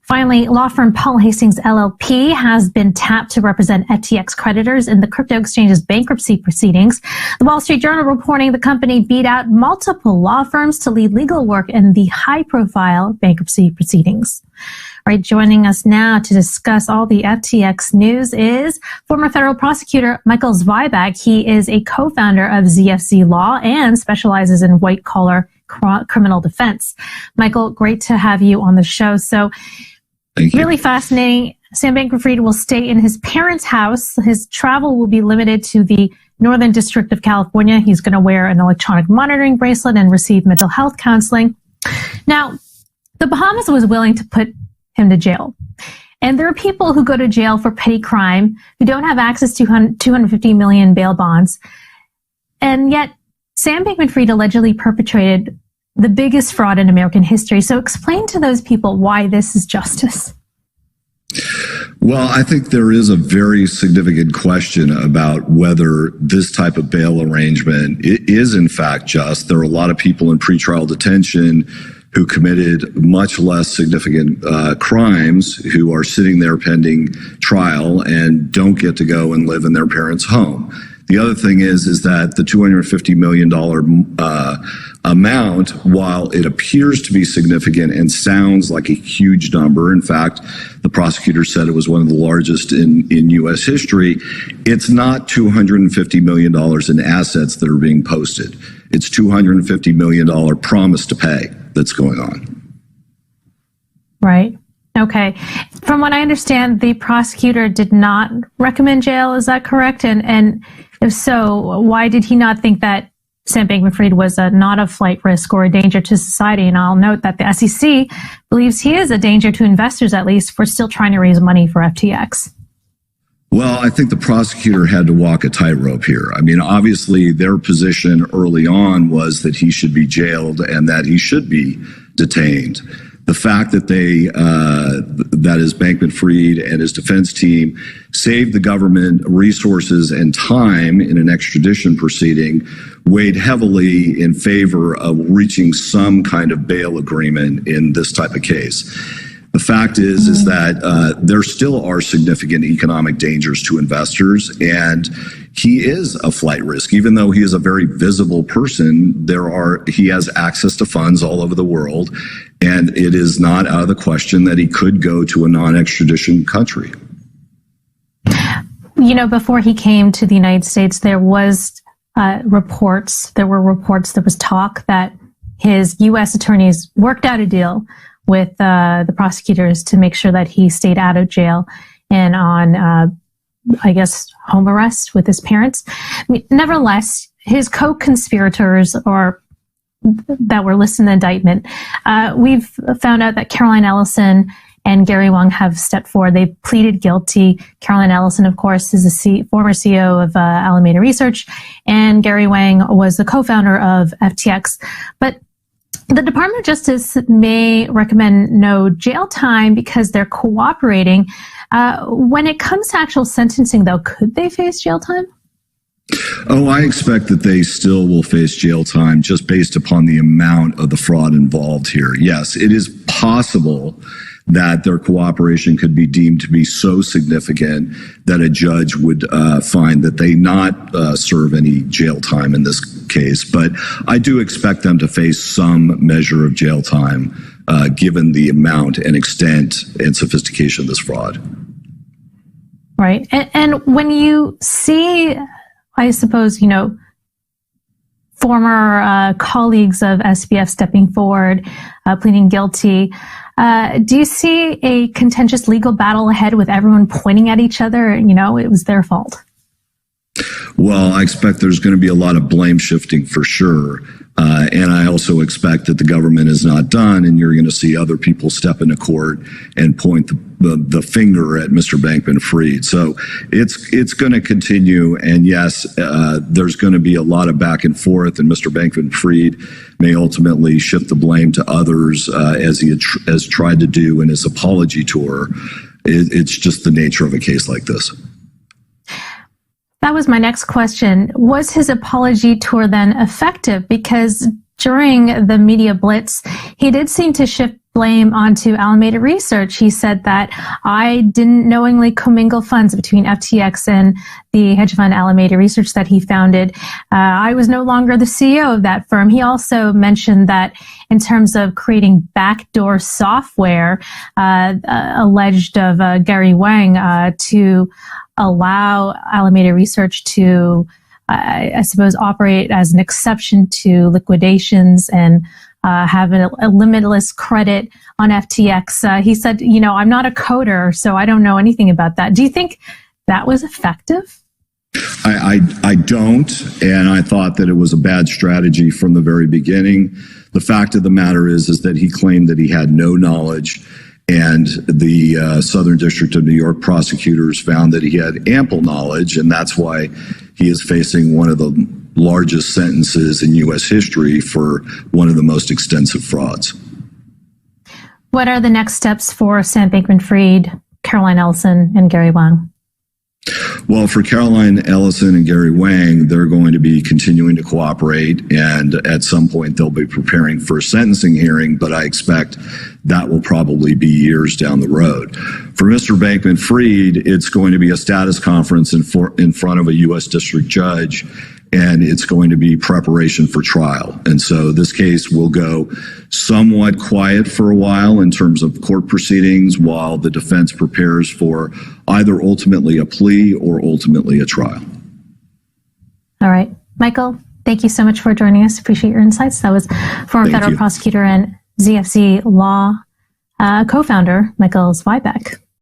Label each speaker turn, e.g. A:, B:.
A: Finally, law firm Paul Hastings LLP has been tapped to represent FTX creditors in the crypto exchange's bankruptcy proceedings. The Wall Street Journal reporting the company beat out multiple law firms to lead legal work in the high-profile bankruptcy proceedings. All right, joining us now to discuss all the FTX news is former federal prosecutor Michael Zweiback. He is a co-founder of ZFZ Law and specializes in white-collar criminal defense. Michael, great to have you on the show. So, really fascinating. Sam Bankman-Fried will stay in his parents' house. His travel will be limited to the Northern District of California. He's going to wear an electronic monitoring bracelet and receive mental health counseling. Now, the Bahamas was willing to put him to jail. And there are people who go to jail for petty crime who don't have access to 250 million bail bonds. And yet, Sam Bankman-Fried allegedly perpetrated the biggest fraud in American history. So explain to those people why this is justice.
B: Well, I think there is a very significant question about whether this type of bail arrangement is in fact just. There are a lot of people in pretrial detention who committed much less significant crimes who are sitting there pending trial and don't get to go and live in their parents' home. The other thing is that the $250 million amount, while it appears to be significant and sounds like a huge number, in fact, the prosecutor said it was one of the largest in U.S. history, it's not $250 million in assets that are being posted. It's $250 million promise to pay that's going on.
A: Right. Okay. From what I understand, the prosecutor did not recommend jail. Is that correct? And if so, why did he not think that Sam Bankman-Fried was not a flight risk or a danger to society? And I'll note that the SEC believes he is a danger to investors, at least, for still trying to raise money for FTX.
B: Well, I think the prosecutor had to walk a tightrope here. I mean, obviously, their position early on was that he should be jailed and that he should be detained. The fact that that is Bankman-Fried and his defense team saved the government resources and time in an extradition proceeding weighed heavily in favor of reaching some kind of bail agreement in this type of case. The fact is that there still are significant economic dangers to investors, and he is a flight risk. Even though he is a very visible person, he has access to funds all over the world, and it is not out of the question that he could go to a non-extradition country.
A: You know, before he came to the United States, there was reports, there was talk that his U.S. attorneys worked out a deal with the prosecutors to make sure that he stayed out of jail and on, I guess, home arrest with his parents. I mean, nevertheless, his co-conspirators that were listed in the indictment, we've found out that Caroline Ellison and Gary Wang have stepped forward. They've pleaded guilty. Caroline Ellison, of course, is the former CEO of Alameda Research, and Gary Wang was the co-founder of FTX. But the Department of Justice may recommend no jail time because they're cooperating. When it comes to actual sentencing, though, could they face jail time?
B: Oh, I expect that they still will face jail time just based upon the amount of the fraud involved here. Yes, it is possible that their cooperation could be deemed to be so significant that a judge would find that they not serve any jail time in this case. But I do expect them to face some measure of jail time, given the amount and extent and sophistication of this fraud.
A: Right. And when you see, I suppose, former colleagues of SBF stepping forward, pleading guilty, do you see a contentious legal battle ahead with everyone pointing at each other? It was their fault.
B: Well, I expect there's going to be a lot of blame shifting for sure. And I also expect that the government is not done, and you're going to see other people step into court and point the finger at Mr. Bankman-Fried. So it's going to continue. And yes, there's going to be a lot of back and forth, and Mr. Bankman-Fried may ultimately shift the blame to others, as he has tried to do in his apology tour. It's just the nature of a case like this.
A: That was my next question. Was his apology tour then effective? Because during the media blitz, he did seem to shift blame onto Alameda Research. He said that I didn't knowingly commingle funds between FTX and the hedge fund Alameda Research that he founded. I was no longer the CEO of that firm. He also mentioned that in terms of creating backdoor software, alleged of Gary Wang, to allow Alameda Research to, I suppose, operate as an exception to liquidations and have a limitless credit on FTX. He said, I'm not a coder, so I don't know anything about that. Do you think that was effective?
B: I don't, and I thought that it was a bad strategy from the very beginning. The fact of the matter is that he claimed that he had no knowledge, and the Southern District of New York prosecutors found that he had ample knowledge, and that's why he is facing one of the largest sentences in U.S. history for one of the most extensive frauds.
A: What are the next steps for Sam Bankman-Fried, Caroline Ellison, and Gary Wang?
B: Well, for Caroline Ellison and Gary Wang, they're going to be continuing to cooperate, and at some point they'll be preparing for a sentencing hearing, but I expect that will probably be years down the road. For Mr. Bankman-Fried, it's going to be a status conference in front of a U.S. district judge, and it's going to be preparation for trial. And so this case will go somewhat quiet for a while in terms of court proceedings while the defense prepares for either ultimately a plea or ultimately a trial. All
A: right. Michael, thank you so much for joining us. Appreciate your insights. That was former federal prosecutor and ZFC Law co-founder Michael Zweiback.